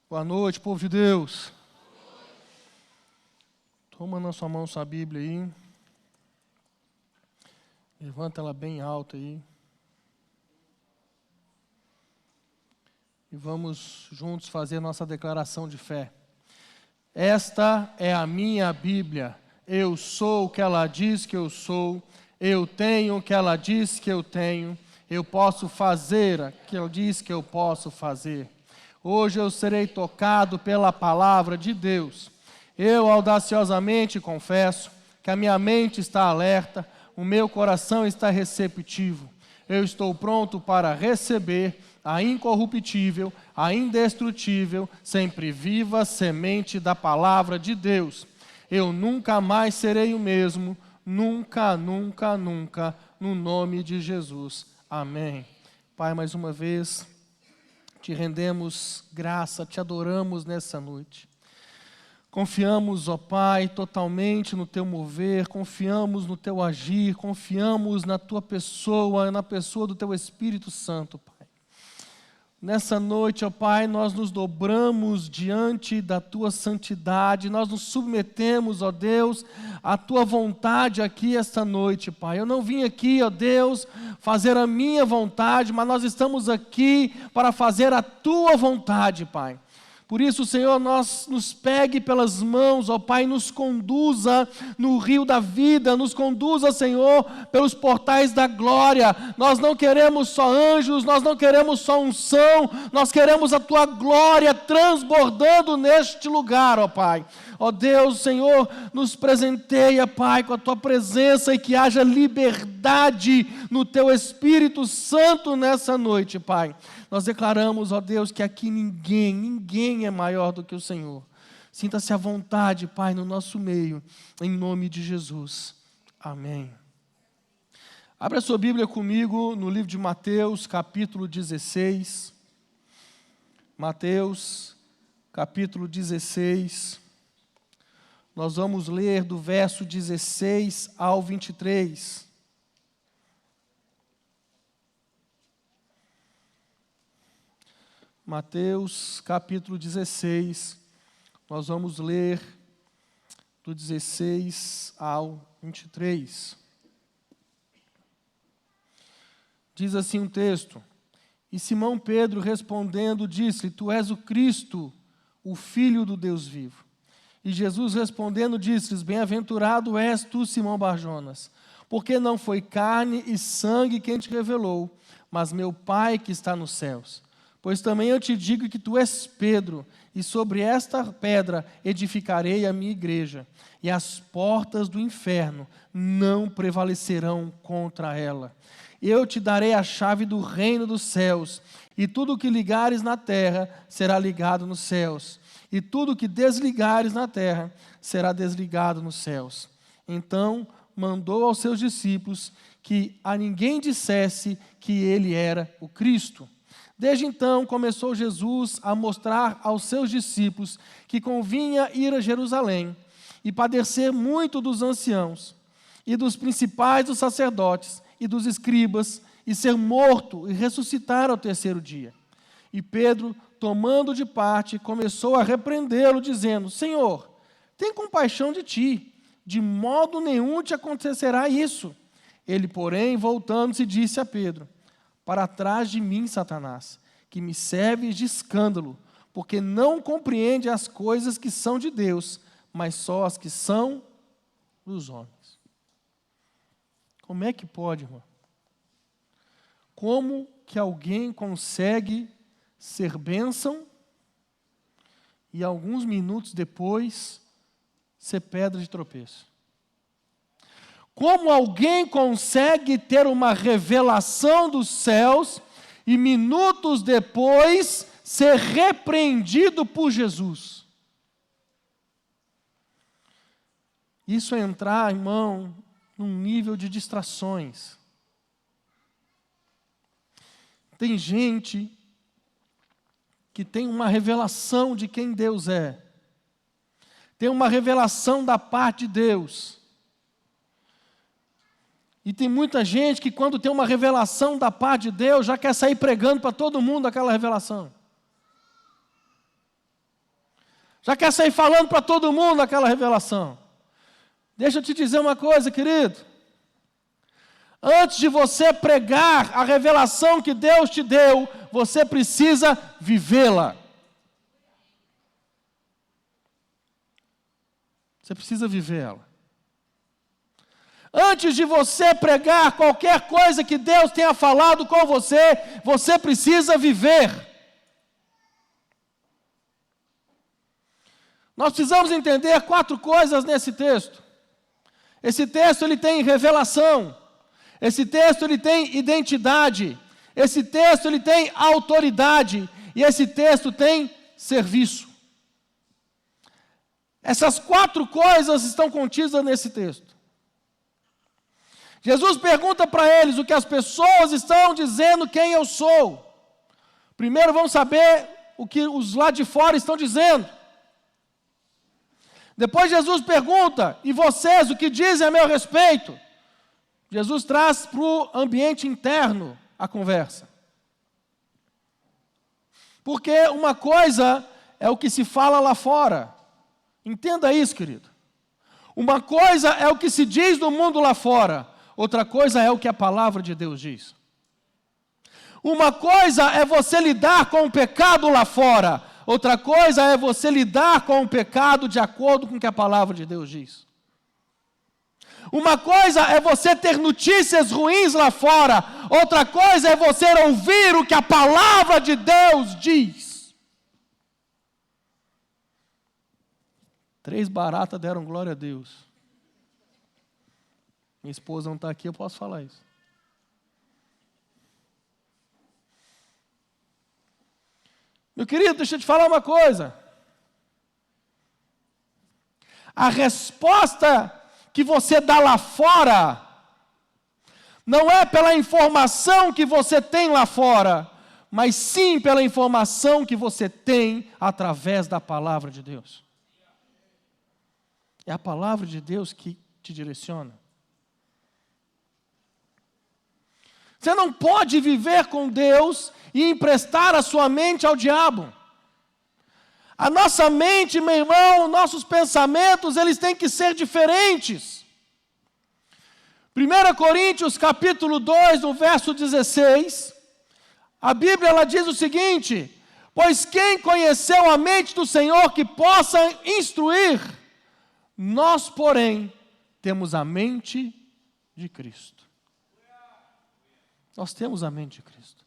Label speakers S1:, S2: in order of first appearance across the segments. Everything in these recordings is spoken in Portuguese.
S1: Boa noite, povo de Deus. Toma na sua mão sua Bíblia aí. Levanta ela bem alta aí. E vamos juntos fazer nossa declaração de fé. Esta é a minha Bíblia. Eu sou o que ela diz que eu sou. Eu tenho o que ela diz que eu tenho. Eu posso fazer o que ela diz que eu posso fazer. Hoje eu serei tocado pela palavra de Deus. Eu audaciosamente confesso que a minha mente está alerta, o meu coração está receptivo. Eu estou pronto para receber a incorruptível, a indestrutível, sempre viva semente da palavra de Deus. Eu nunca mais serei o mesmo, nunca, nunca, nunca, no nome de Jesus. Amém. Pai, mais uma vez, te rendemos graça, te adoramos nessa noite. Confiamos, ó Pai, totalmente no Teu mover, confiamos no Teu agir, confiamos na Tua pessoa, na pessoa do Teu Espírito Santo, Pai. Nessa noite, ó Pai, nós nos dobramos diante da Tua santidade, nós nos submetemos, ó Deus, à Tua vontade aqui esta noite, Pai. Eu não vim aqui, ó Deus, fazer a minha vontade, mas nós estamos aqui para fazer a Tua vontade, Pai. Por isso, Senhor, nos pegue pelas mãos, ó Pai, nos conduza no rio da vida, nos conduza, Senhor, pelos portais da glória. Nós não queremos só anjos, nós não queremos só unção, nós queremos a Tua glória transbordando neste lugar, ó Pai. Ó Deus, Senhor, nos presenteia, Pai, com a Tua presença e que haja liberdade no Teu Espírito Santo nessa noite, Pai. Nós declaramos, ó Deus, que aqui ninguém é maior do que o Senhor. Sinta-se à vontade, Pai, no nosso meio, em nome de Jesus. Amém. Abra sua Bíblia comigo no livro de Mateus, capítulo 16. Mateus, capítulo 16. Nós vamos ler do verso 16 ao 23. Mateus, capítulo 16, nós vamos ler do 16 ao 23. Diz assim um texto: E Simão Pedro respondendo disse-lhe, Tu és o Cristo, o Filho do Deus vivo. E Jesus respondendo disse-lhes, Bem-aventurado és tu, Simão Barjonas, porque não foi carne e sangue quem te revelou, mas meu Pai que está nos céus. Pois também eu te digo que tu és Pedro, e sobre esta pedra edificarei a minha igreja, e as portas do inferno não prevalecerão contra ela. Eu te darei a chave do reino dos céus, e tudo o que ligares na terra será ligado nos céus, e tudo o que desligares na terra será desligado nos céus. Então mandou aos seus discípulos que a ninguém dissesse que ele era o Cristo. Desde então começou Jesus a mostrar aos seus discípulos que convinha ir a Jerusalém e padecer muito dos anciãos e dos principais dos sacerdotes e dos escribas e ser morto e ressuscitar ao terceiro dia. E Pedro, tomando de parte, começou a repreendê-lo, dizendo, Senhor, tem compaixão de ti, de modo nenhum te acontecerá isso. Ele, porém, voltando-se, disse a Pedro, Para trás de mim, Satanás, que me serves de escândalo, porque não compreende as coisas que são de Deus, mas só as que são dos homens. Como é que pode, irmão? Como que alguém consegue ser bênção e alguns minutos depois ser pedra de tropeço? Como alguém consegue ter uma revelação dos céus e minutos depois ser repreendido por Jesus? Isso é entrar, irmão, num nível de distrações. Tem gente que tem uma revelação de quem Deus é. Tem uma revelação da parte de Deus. E tem muita gente que quando tem uma revelação da parte de Deus, já quer sair pregando para todo mundo aquela revelação. Já quer sair falando para todo mundo aquela revelação. Deixa eu te dizer uma coisa, querido. Antes de você pregar a revelação que Deus te deu, você precisa vivê-la. Você precisa vivê-la. Antes de você pregar qualquer coisa que Deus tenha falado com você, você precisa viver. Nós precisamos entender 4 coisas nesse texto. Esse texto ele tem revelação. Esse texto ele tem identidade. Esse texto ele tem autoridade. E esse texto tem serviço. Essas 4 coisas estão contidas nesse texto. Jesus pergunta para eles o que as pessoas estão dizendo quem eu sou. Primeiro vamos saber o que os lá de fora estão dizendo. Depois Jesus pergunta, e vocês, o que dizem a meu respeito? Jesus traz para o ambiente interno a conversa. Porque uma coisa é o que se fala lá fora. Entenda isso, querido. Uma coisa é o que se diz no mundo lá fora. Outra coisa é o que a palavra de Deus diz. Uma coisa é você lidar com o pecado lá fora. Outra coisa é você lidar com o pecado de acordo com o que a palavra de Deus diz. Uma coisa é você ter notícias ruins lá fora. Outra coisa é você ouvir o que a palavra de Deus diz. 3 baratas deram glória a Deus. Minha esposa não está aqui, eu posso falar isso. Meu querido, deixa eu te falar uma coisa. A resposta que você dá lá fora não é pela informação que você tem lá fora, mas sim pela informação que você tem através da palavra de Deus. É a palavra de Deus que te direciona. Você não pode viver com Deus e emprestar a sua mente ao diabo. A nossa mente, meu irmão, nossos pensamentos, eles têm que ser diferentes. 1 Coríntios capítulo 2, no verso 16, a Bíblia ela diz o seguinte: pois quem conheceu a mente do Senhor que possa instruir? Nós, porém, temos a mente de Cristo. Nós temos a mente de Cristo.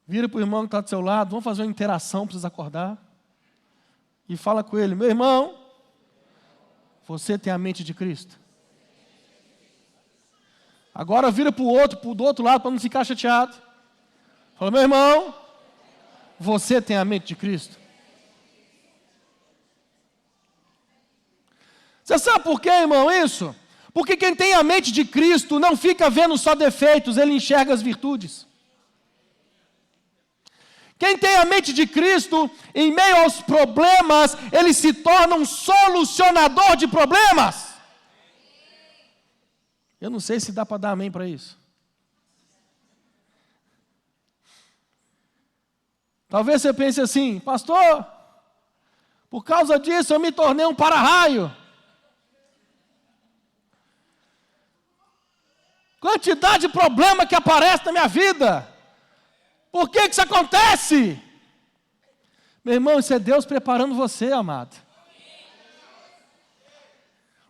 S1: Vira para o irmão que está do seu lado, vamos fazer uma interação, precisa acordar. E fala com ele: meu irmão, você tem a mente de Cristo? Agora vira para o outro, do outro lado, para não ficar chateado. Fala: meu irmão, você tem a mente de Cristo? Você sabe por quê, irmão, isso? Porque quem tem a mente de Cristo não fica vendo só defeitos, ele enxerga as virtudes. Quem tem a mente de Cristo, em meio aos problemas, ele se torna um solucionador de problemas. Eu não sei se dá para dar amém para isso. Talvez você pense assim: pastor, por causa disso eu me tornei um para-raio. Quantidade de problema que aparece na minha vida. Por que isso acontece? Meu irmão, isso é Deus preparando você, amado.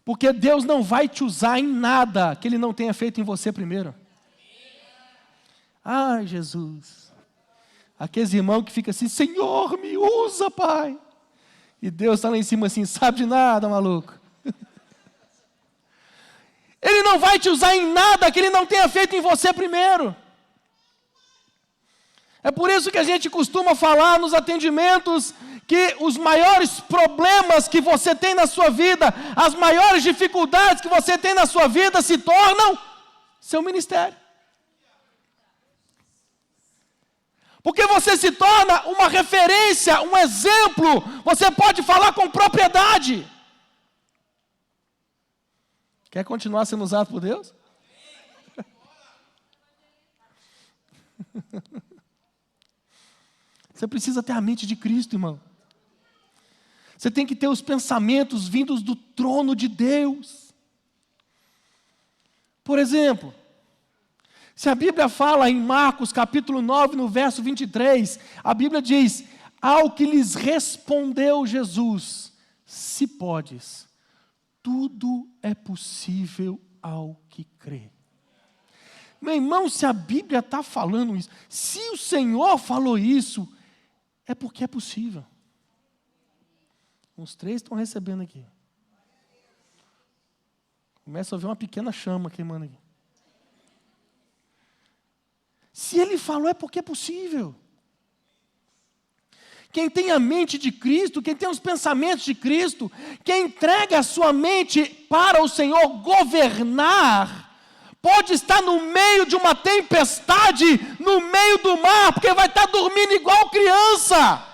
S1: Porque Deus não vai te usar em nada que Ele não tenha feito em você primeiro. Ai, Jesus. Aqueles irmãos que ficam assim: Senhor, me usa, Pai. E Deus está lá em cima assim: sabe de nada, maluco. Ele não vai te usar em nada que Ele não tenha feito em você primeiro. É por isso que a gente costuma falar nos atendimentos que os maiores problemas que você tem na sua vida, as maiores dificuldades que você tem na sua vida se tornam seu ministério. Porque você se torna uma referência, um exemplo, você pode falar com propriedade. Quer continuar sendo usado por Deus? Você precisa ter a mente de Cristo, irmão. Você tem que ter os pensamentos vindos do trono de Deus. Por exemplo, se a Bíblia fala em Marcos capítulo 9, no verso 23, a Bíblia diz: ao que lhes respondeu Jesus, se podes, tudo é possível ao que crê. Meu irmão, se a Bíblia está falando isso, se o Senhor falou isso, é porque é possível. Uns 3 estão recebendo aqui. Começa a ver uma pequena chama queimando aqui. Se Ele falou, é porque é possível. Quem tem a mente de Cristo, quem tem os pensamentos de Cristo, quem entrega a sua mente para o Senhor governar, pode estar no meio de uma tempestade, no meio do mar, porque vai estar dormindo igual criança.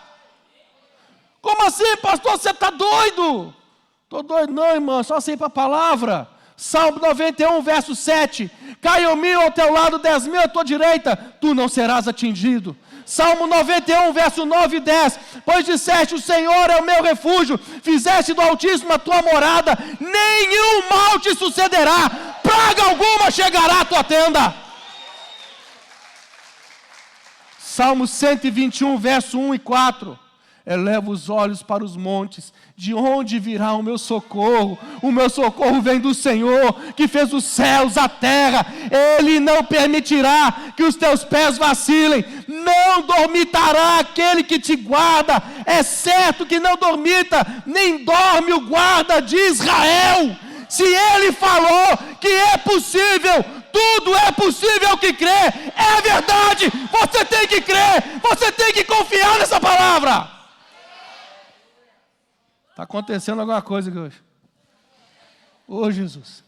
S1: Como assim, pastor, você está doido? Estou doido não, irmão, só sei para a palavra. Salmo 91, verso 7. Caiam 1000 ao teu lado, 10.000 à tua direita, tu não serás atingido. Salmo 91, verso 9 e 10. Pois disseste, o Senhor é o meu refúgio, fizeste do Altíssimo a tua morada, nenhum mal te sucederá, praga alguma chegará à tua tenda. Salmo 121, verso 1 e 4. Eleva os olhos para os montes, de onde virá o meu socorro? O meu socorro vem do Senhor, que fez os céus, a terra. Ele não permitirá que os teus pés vacilem, não dormitará aquele que te guarda. É certo que não dormita, nem dorme o guarda de Israel. Se Ele falou que é possível, tudo é possível ao que crê. É verdade, você tem que crer, você tem que confiar nessa palavra. Está acontecendo alguma coisa aqui hoje. Ô Jesus.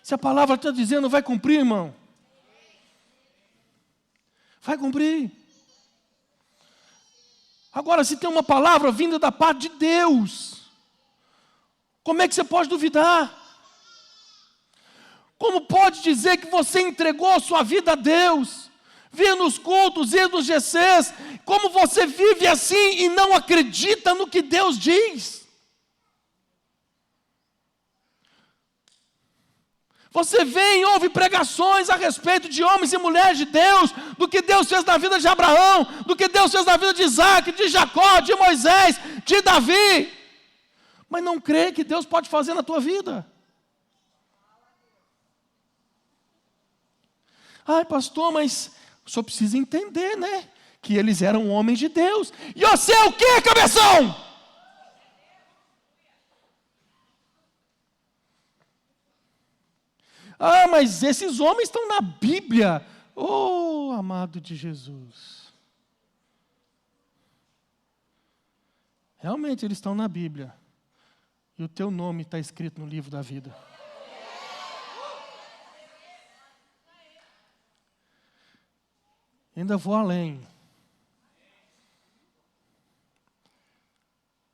S1: Se a palavra está dizendo, vai cumprir, irmão. Vai cumprir. Agora, se tem uma palavra vinda da parte de Deus, como é que você pode duvidar? Como pode dizer que você entregou a sua vida a Deus? Vir nos cultos, ir nos GCs, como você vive assim e não acredita no que Deus diz? Você vem e ouve pregações a respeito de homens e mulheres de Deus, do que Deus fez na vida de Abraão, do que Deus fez na vida de Isaac, de Jacó, de Moisés, de Davi, mas não crê que Deus pode fazer na tua vida. Ai, pastor, mas o senhor precisa entender, né? Que eles eram homens de Deus. E você é o quê, cabeção? Ah, mas esses homens estão na Bíblia. Oh, amado de Jesus. Realmente eles estão na Bíblia. E o teu nome está escrito no livro da vida. Ainda vou além.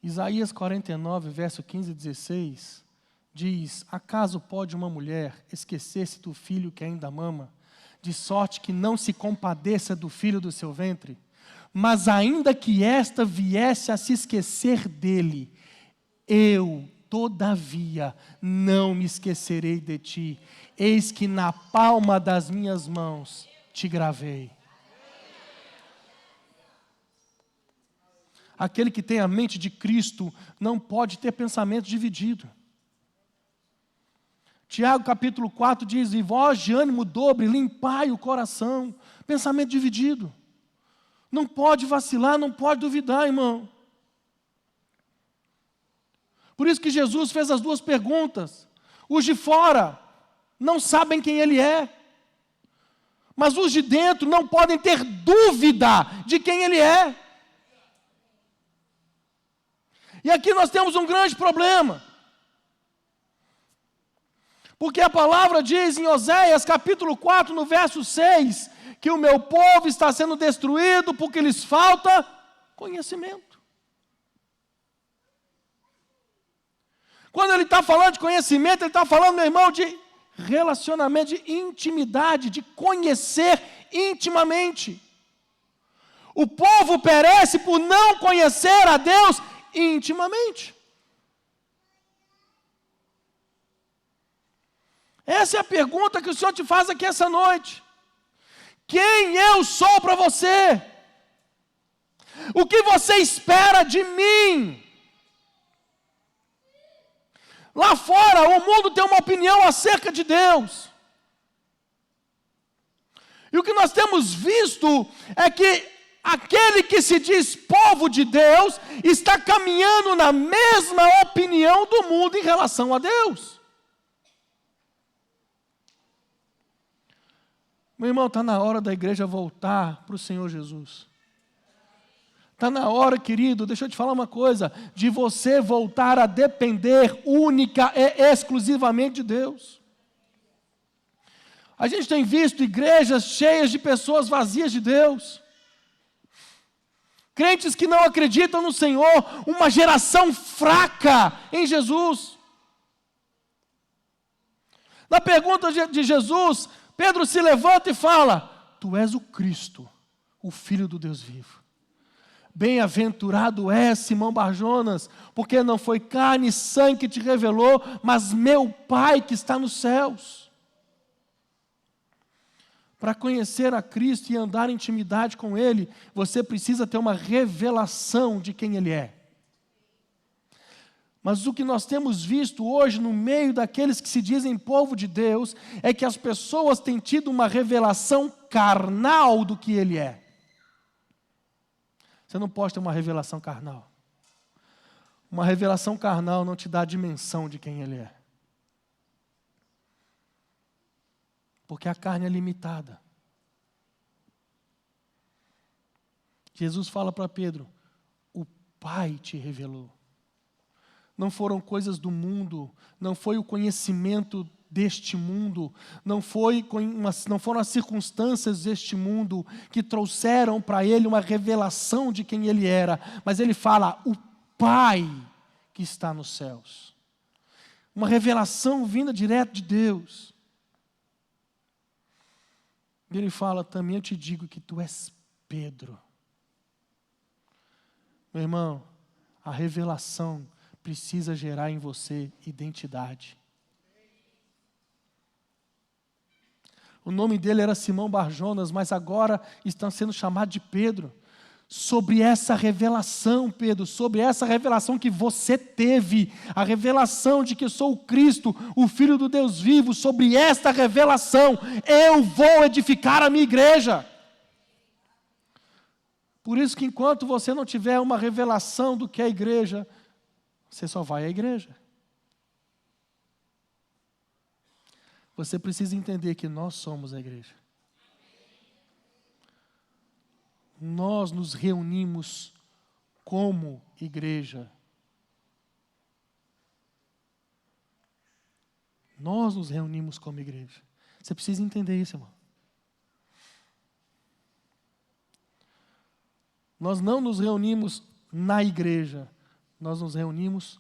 S1: Isaías 49, verso 15 e 16, diz: acaso pode uma mulher esquecer-se do filho que ainda mama, de sorte que não se compadeça do filho do seu ventre? Mas ainda que esta viesse a se esquecer dele, eu, todavia, não me esquecerei de ti. Eis que na palma das minhas mãos te gravei. Aquele que tem a mente de Cristo não pode ter pensamento dividido. Tiago capítulo 4 diz: e vós de ânimo dobre, limpai o coração. Pensamento dividido. Não pode vacilar, não pode duvidar, irmão. Por isso que Jesus fez as duas perguntas. Os de fora não sabem quem Ele é. Mas os de dentro não podem ter dúvida de quem Ele é. E aqui nós temos um grande problema. Porque a palavra diz em Oséias capítulo 4, no verso 6, que o meu povo está sendo destruído porque lhes falta conhecimento. Quando ele está falando de conhecimento, ele está falando, meu irmão, de relacionamento, de intimidade, de conhecer intimamente. O povo perece por não conhecer a Deus intimamente. Essa é a pergunta que o Senhor te faz aqui essa noite. Quem eu sou para você? O que você espera de mim? Lá fora, o mundo tem uma opinião acerca de Deus. E o que nós temos visto é que aquele que se diz povo de Deus está caminhando na mesma opinião do mundo em relação a Deus. Meu irmão, está na hora da igreja voltar para o Senhor Jesus. Está na hora, querido, deixa eu te falar uma coisa, de você voltar a depender única e exclusivamente de Deus. A gente tem visto igrejas cheias de pessoas vazias de Deus. Crentes que não acreditam no Senhor, uma geração fraca em Jesus. Na pergunta de Jesus, Pedro se levanta e fala: Tu és o Cristo, o Filho do Deus vivo. Bem-aventurado és, Simão Barjonas, porque não foi carne e sangue que te revelou, mas meu Pai que está nos céus. Para conhecer a Cristo e andar em intimidade com Ele, você precisa ter uma revelação de quem Ele é. Mas o que nós temos visto hoje no meio daqueles que se dizem povo de Deus, é que as pessoas têm tido uma revelação carnal do que Ele é. Você não pode ter uma revelação carnal. Uma revelação carnal não te dá a dimensão de quem Ele é. Porque a carne é limitada. Jesus fala para Pedro: o Pai te revelou. Não foram coisas do mundo, não foi o conhecimento deste mundo, não foram as circunstâncias deste mundo que trouxeram para ele uma revelação de quem ele era, mas ele fala: o Pai que está nos céus. Uma revelação vinda direto de Deus. E ele fala: também eu te digo que tu és Pedro. Meu irmão, a revelação precisa gerar em você identidade. O nome dele era Simão Barjonas, mas agora está sendo chamado de Pedro. Sobre essa revelação, Pedro, sobre essa revelação que você teve, a revelação de que eu sou o Cristo, o Filho do Deus vivo, sobre esta revelação, eu vou edificar a minha igreja. Por isso que enquanto você não tiver uma revelação do que é a igreja, você só vai à igreja. Você precisa entender que nós somos a igreja. Nós nos reunimos como igreja. Nós nos reunimos como igreja. Você precisa entender isso, irmão. Nós não nos reunimos na igreja. Nós nos reunimos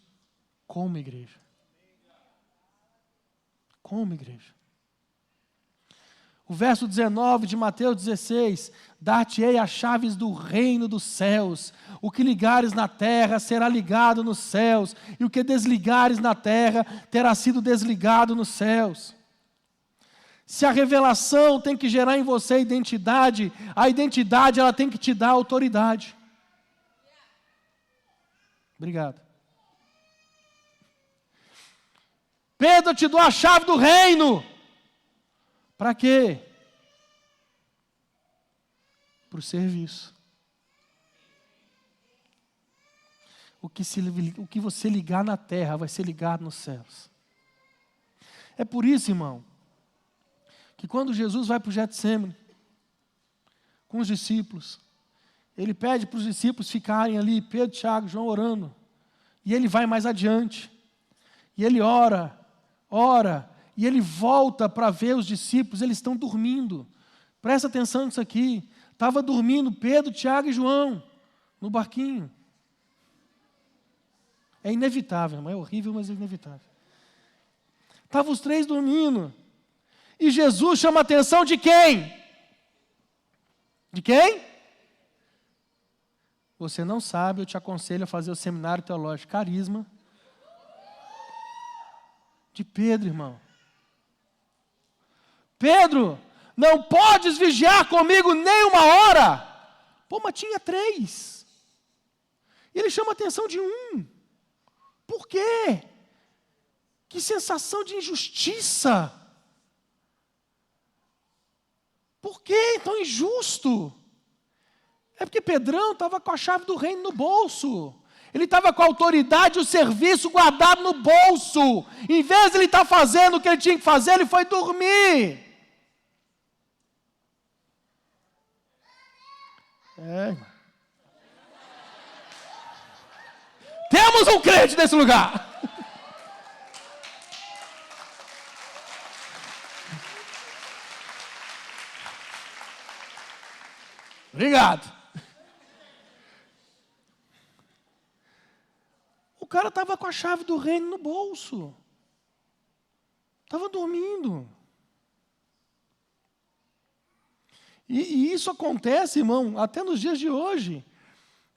S1: como igreja. Como igreja. O verso 19 de Mateus 16: dar-te-ei as chaves do reino dos céus. O que ligares na terra será ligado nos céus, e o que desligares na terra terá sido desligado nos céus. Se a revelação tem que gerar em você identidade, a identidade ela tem que te dar autoridade. Obrigado. Pedro, eu te dou a chave do reino. Para quê? Para o serviço. O que você ligar na terra vai ser ligado nos céus. É por isso, irmão, que quando Jesus vai para o Getsêmani, com os discípulos, ele pede para os discípulos ficarem ali, Pedro, Tiago, João orando. E ele vai mais adiante. E ele ora, e ele volta para ver os discípulos, eles estão dormindo. Presta atenção nisso aqui. Estava dormindo Pedro, Tiago e João, no barquinho. É inevitável, irmão, é horrível, mas é inevitável. Estavam os três dormindo. E Jesus chama a atenção de quem? De quem? Você não sabe, eu te aconselho a fazer o seminário teológico Carisma de Pedro, irmão. Pedro, não podes vigiar comigo nem uma hora. Pô, mas tinha 3. E ele chama a atenção de 1. Por quê? Que sensação de injustiça. Por que tão injusto? É porque Pedrão estava com a chave do reino no bolso. Ele estava com a autoridade e o serviço guardado no bolso. Em vez de ele estar fazendo o que ele tinha que fazer, ele foi dormir. Temos um crente nesse lugar. Obrigado. O cara estava com a chave do reino no bolso. Estava dormindo. E isso acontece, irmão, até nos dias de hoje.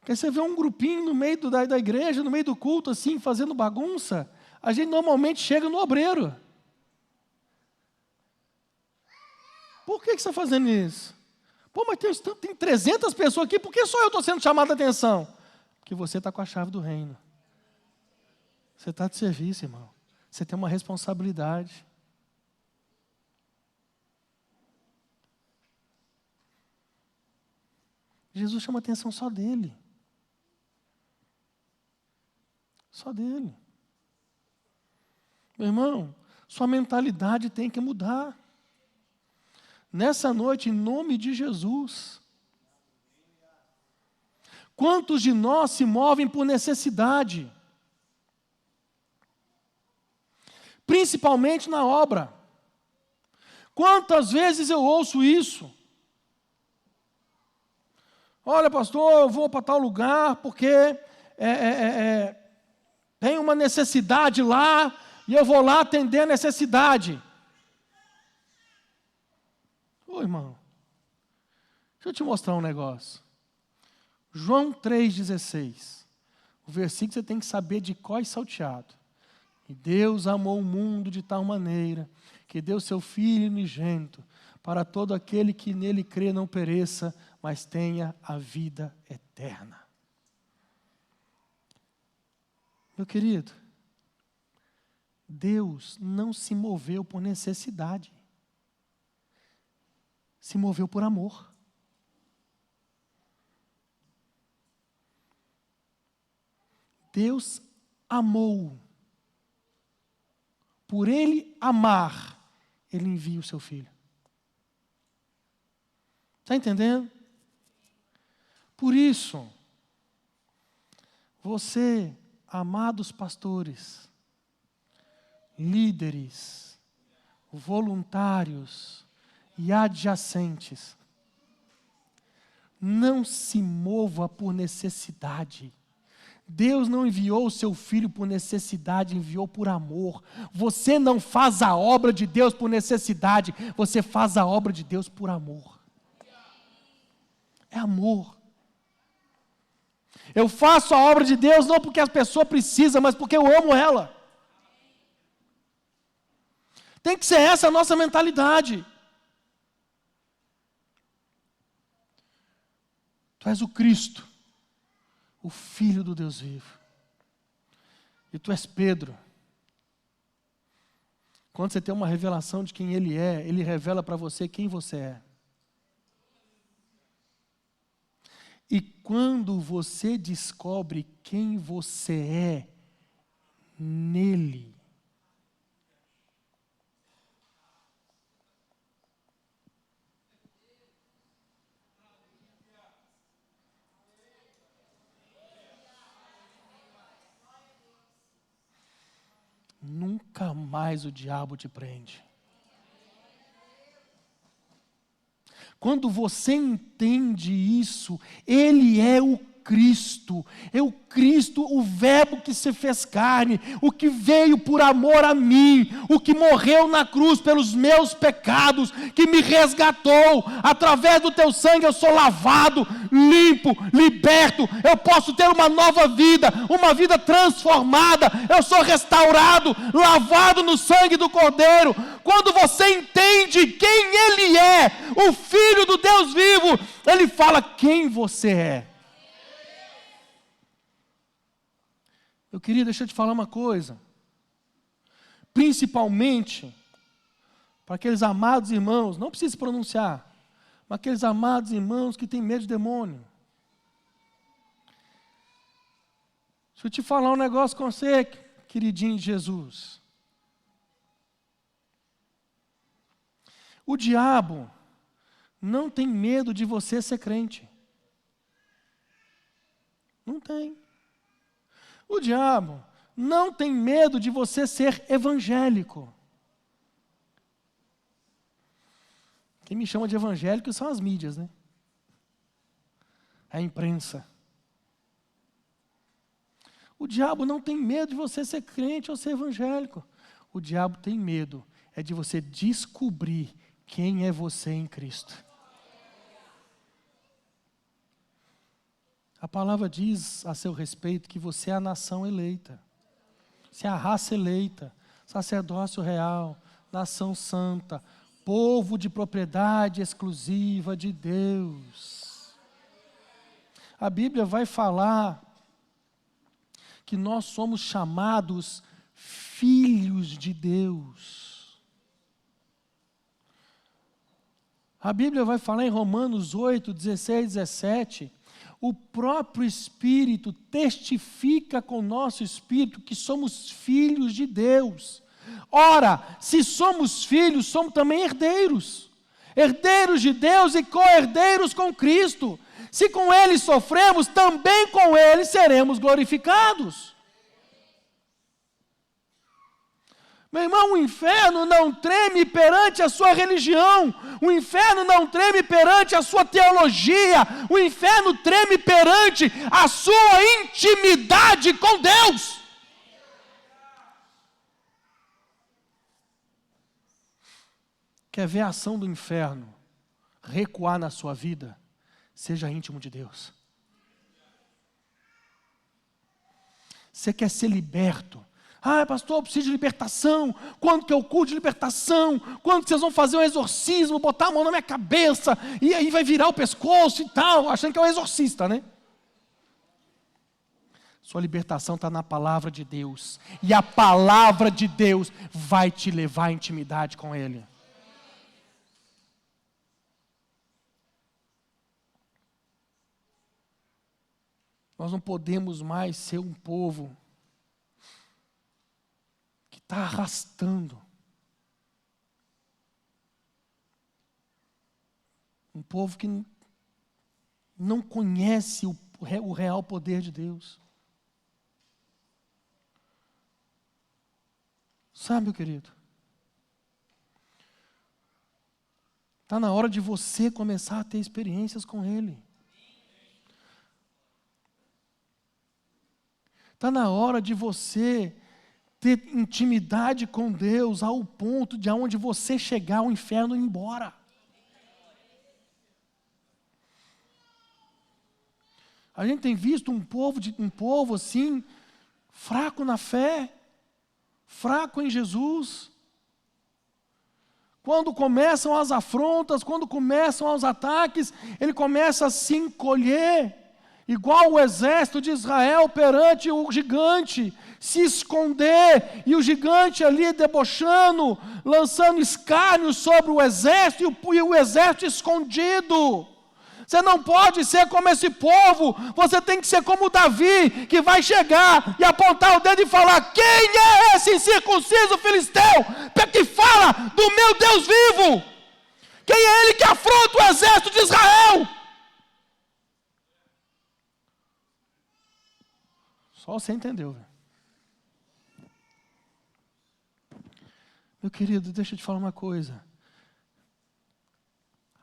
S1: Porque você vê um grupinho no meio da igreja, no meio do culto, assim, fazendo bagunça. A gente normalmente chega no obreiro. Por que você está fazendo isso? Pô, mas tem 300 pessoas aqui, por que só eu estou sendo chamado a atenção? Porque você está com a chave do reino. Você está de serviço, irmão. Você tem uma responsabilidade. Jesus chama a atenção só dele. Só dele. Meu irmão, sua mentalidade tem que mudar. Nessa noite, em nome de Jesus. Quantos de nós se movem por necessidade? Principalmente na obra. Quantas vezes eu ouço isso? Olha, pastor, eu vou para tal lugar porque tem uma necessidade lá e eu vou lá atender a necessidade. Ô, irmão, deixa eu te mostrar um negócio. João 3,16. O versículo você tem que saber de cor e salteado. E Deus amou o mundo de tal maneira que deu seu Filho unigênito para todo aquele que nele crê não pereça, mas tenha a vida eterna. Meu querido, Deus não se moveu por necessidade. Se moveu por amor. Deus amou. Por Ele amar, Ele envia o seu Filho. Está entendendo? Por isso, você, amados pastores, líderes, voluntários e adjacentes, não se mova por necessidade. Deus não enviou o seu Filho por necessidade, enviou por amor. Você não faz a obra de Deus por necessidade, você faz a obra de Deus por amor. É amor. Eu faço a obra de Deus não porque a pessoa precisa, mas porque eu amo ela. Tem que ser essa a nossa mentalidade. Tu és o Cristo, o Filho do Deus vivo. E tu és Pedro. Quando você tem uma revelação de quem Ele é, Ele revela para você quem você é. E quando você descobre quem você é nele, nunca mais o diabo te prende. Quando você entende isso, Ele é o Cristo, o Verbo que se fez carne, o que veio por amor a mim, o que morreu na cruz pelos meus pecados, que me resgatou. Através do teu sangue eu sou lavado, limpo, liberto, eu posso ter uma nova vida, uma vida transformada, eu sou restaurado, lavado no sangue do Cordeiro. Quando você entende quem Ele é, o Filho do Deus vivo, Ele fala quem você é. Eu queria deixar de falar uma coisa, principalmente para aqueles amados irmãos, não precisa se pronunciar, mas aqueles amados irmãos que têm medo de demônio. Deixa eu te falar um negócio com você, queridinho de Jesus. O diabo não tem medo de você ser crente. Não tem. O diabo não tem medo de você ser evangélico. Quem me chama de evangélico são as mídias, né? A imprensa. O diabo não tem medo de você ser crente ou ser evangélico. O diabo tem medo de você descobrir quem é você em Cristo. A palavra diz a seu respeito que você é a nação eleita. Você é a raça eleita, sacerdócio real, nação santa, povo de propriedade exclusiva de Deus. A Bíblia vai falar que nós somos chamados filhos de Deus. A Bíblia vai falar em Romanos 8, 16, 17, o próprio Espírito testifica com o nosso Espírito que somos filhos de Deus. Ora, se somos filhos, somos também herdeiros. Herdeiros de Deus e co-herdeiros com Cristo. Se com Ele sofremos, também com Ele seremos glorificados. Meu irmão, o inferno não treme perante a sua religião, o inferno não treme perante a sua teologia, o inferno treme perante a sua intimidade com Deus. Quer ver a ação do inferno recuar na sua vida? Seja íntimo de Deus. Você quer ser liberto? Ah, pastor, eu preciso de libertação. Quando que é o culto de libertação? Quando que vocês vão fazer um exorcismo, botar a mão na minha cabeça, e aí vai virar o pescoço e tal, achando que é um exorcista, né? Sua libertação está na palavra de Deus. E a palavra de Deus vai te levar à intimidade com Ele. Nós não podemos mais ser um povo está arrastando. Um povo que não conhece o real poder de Deus. Sabe, meu querido? Está na hora de você começar a ter experiências com Ele. Está na hora de você ter intimidade com Deus ao ponto de aonde você chegar, o inferno ir embora. A gente tem visto um povo assim, fraco na fé, fraco em Jesus. Quando começam as afrontas, quando começam os ataques, ele começa a se encolher, igual o exército de Israel perante o gigante, se esconder, e o gigante ali debochando, lançando escárnio sobre o exército, e o exército escondido. Você não pode ser como esse povo, você tem que ser como Davi, que vai chegar e apontar o dedo e falar: quem é esse incircunciso filisteu que fala do meu Deus vivo? Quem é ele que afronta o exército de Israel? Só você entendeu, velho. Meu querido, deixa eu te falar uma coisa.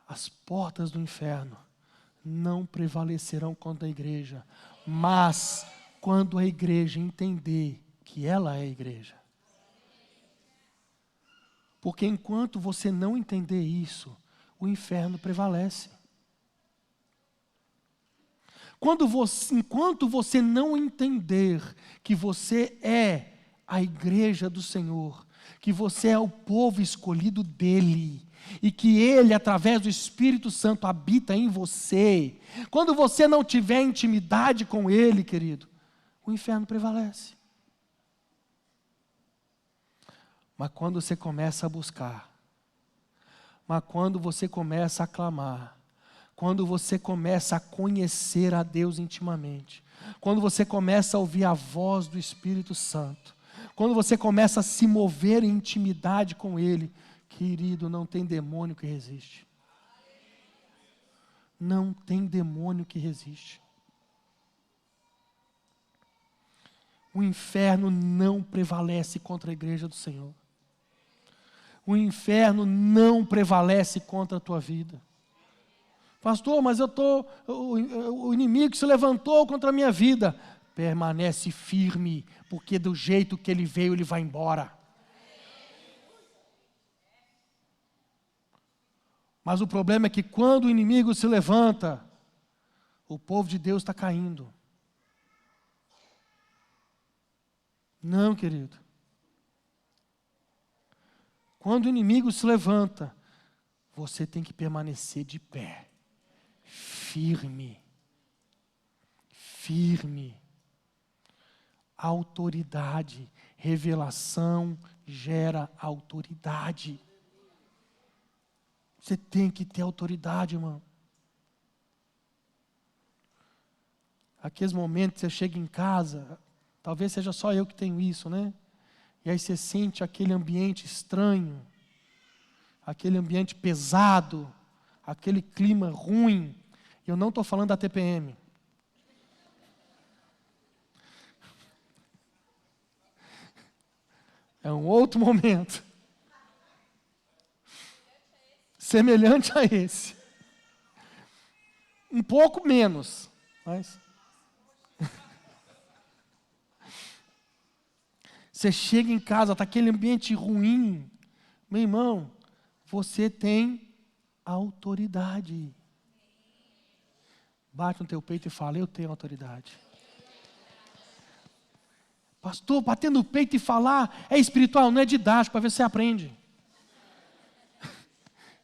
S1: As portas do inferno não prevalecerão contra a igreja, mas quando a igreja entender que ela é a igreja. Porque enquanto você não entender isso, o inferno prevalece. Enquanto você não entender que você é a igreja do Senhor, que você é o povo escolhido dEle, e que Ele, através do Espírito Santo, habita em você, quando você não tiver intimidade com Ele, querido, o inferno prevalece. Mas quando você começa a buscar, mas quando você começa a clamar, quando você começa a conhecer a Deus intimamente, quando você começa a ouvir a voz do Espírito Santo, quando você começa a se mover em intimidade com Ele, querido, não tem demônio que resiste. Não tem demônio que resiste. O inferno não prevalece contra a igreja do Senhor. O inferno não prevalece contra a tua vida. Pastor, mas o inimigo se levantou contra a minha vida. Permanece firme, porque do jeito que ele veio, ele vai embora. Mas o problema é que quando o inimigo se levanta, o povo de Deus está caindo. Não, querido. Quando o inimigo se levanta, você tem que permanecer de pé. Firme. Firme. Autoridade. Revelação gera autoridade. Você tem que ter autoridade, irmão. Aqueles momentos que você chega em casa, talvez seja só eu que tenho isso, né? E aí você sente aquele ambiente estranho, aquele ambiente pesado, aquele clima ruim. Eu não estou falando da TPM. É um outro momento. Semelhante a esse. Um pouco menos, mas... Você chega em casa, está aquele ambiente ruim. Meu irmão, você tem autoridade. Bate no teu peito e fala, eu tenho autoridade. Pastor, bater no peito e falar é espiritual, não é didático, para ver se você aprende.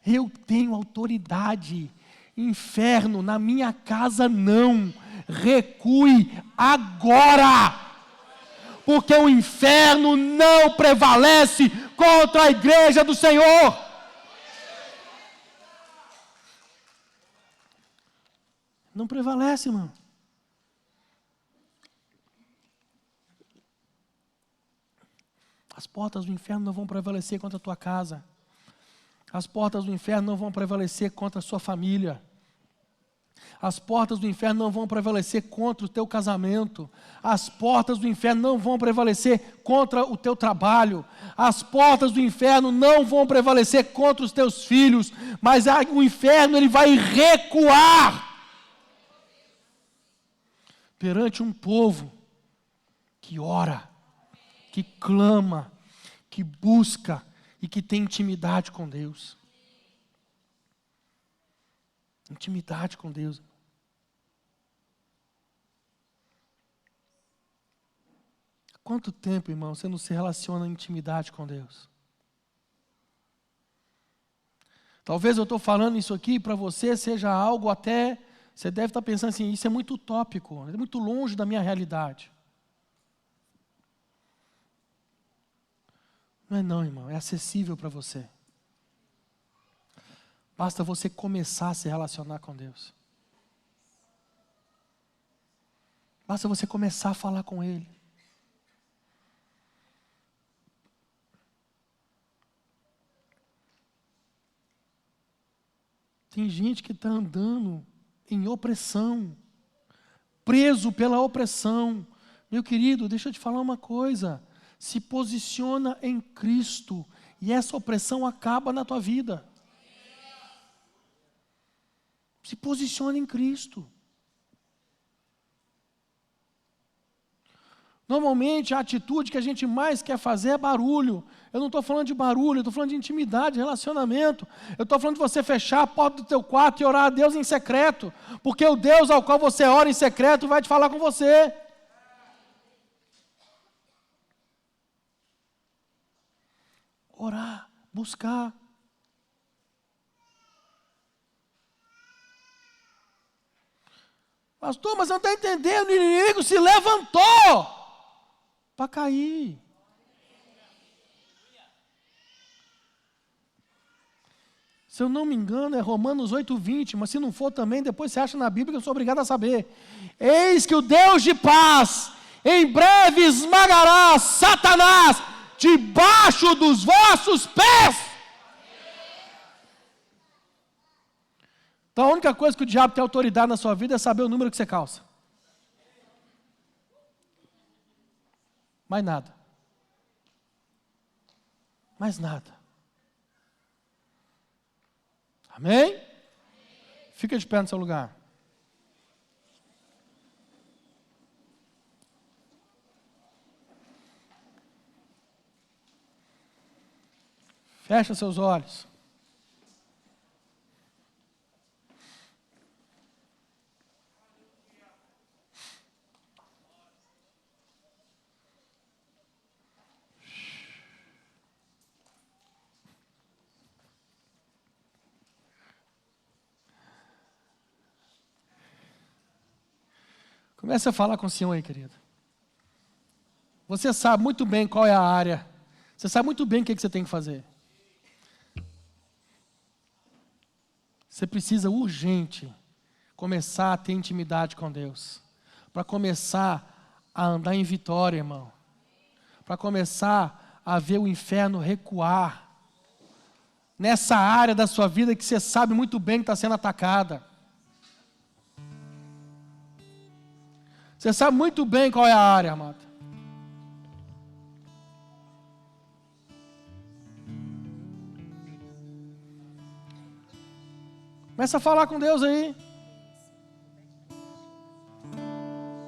S1: Eu tenho autoridade. Inferno, na minha casa não. Recue agora. Porque o inferno não prevalece contra a igreja do Senhor. Não prevalece, irmão. As portas do inferno não vão prevalecer contra a tua casa. As portas do inferno não vão prevalecer contra a sua família. As portas do inferno não vão prevalecer contra o teu casamento. As portas do inferno não vão prevalecer contra o teu trabalho. As portas do inferno não vão prevalecer contra os teus filhos. Mas o inferno ele vai recuar perante um povo que ora, que clama, que busca e que tem intimidade com Deus. Intimidade com Deus. Há quanto tempo, irmão, você não se relaciona em intimidade com Deus? Talvez eu estou falando isso aqui para você seja algo até... Você deve estar pensando assim, isso é muito utópico, é muito longe da minha realidade. Não é não, irmão, é acessível para você. Basta você começar a se relacionar com Deus. Basta você começar a falar com Ele. Tem gente que está andando em opressão, preso pela opressão. Meu querido, deixa eu te falar uma coisa. Se posiciona em Cristo e essa opressão acaba na tua vida. Se posicione em Cristo. Normalmente a atitude que a gente mais quer fazer é barulho. Eu não estou falando de barulho, eu estou falando de intimidade, relacionamento. Eu estou falando de você fechar a porta do teu quarto e orar a Deus em secreto. Porque o Deus ao qual você ora em secreto vai te falar com você. Orar, buscar. Pastor, mas eu não estou entendendo, o inimigo se levantou para cair. Se eu não me engano, é Romanos 8:20, mas se não for também, depois você acha na Bíblia que eu sou obrigado a saber. Eis que o Deus de paz, em breve esmagará Satanás debaixo dos vossos pés. Então a única coisa que o diabo tem autoridade na sua vida é saber o número que você calça. Mais nada. Mais nada. Amém? Fica de pé no seu lugar. Fecha seus olhos. Comece a falar com o Senhor aí, querido. Você sabe muito bem qual é a área. Você sabe muito bem o que você tem que fazer. Você precisa urgente começar a ter intimidade com Deus. Para começar a andar em vitória, irmão. Para começar a ver o inferno recuar. Nessa área da sua vida que você sabe muito bem que está sendo atacada. Você sabe muito bem qual é a área, amado. Começa a falar com Deus aí.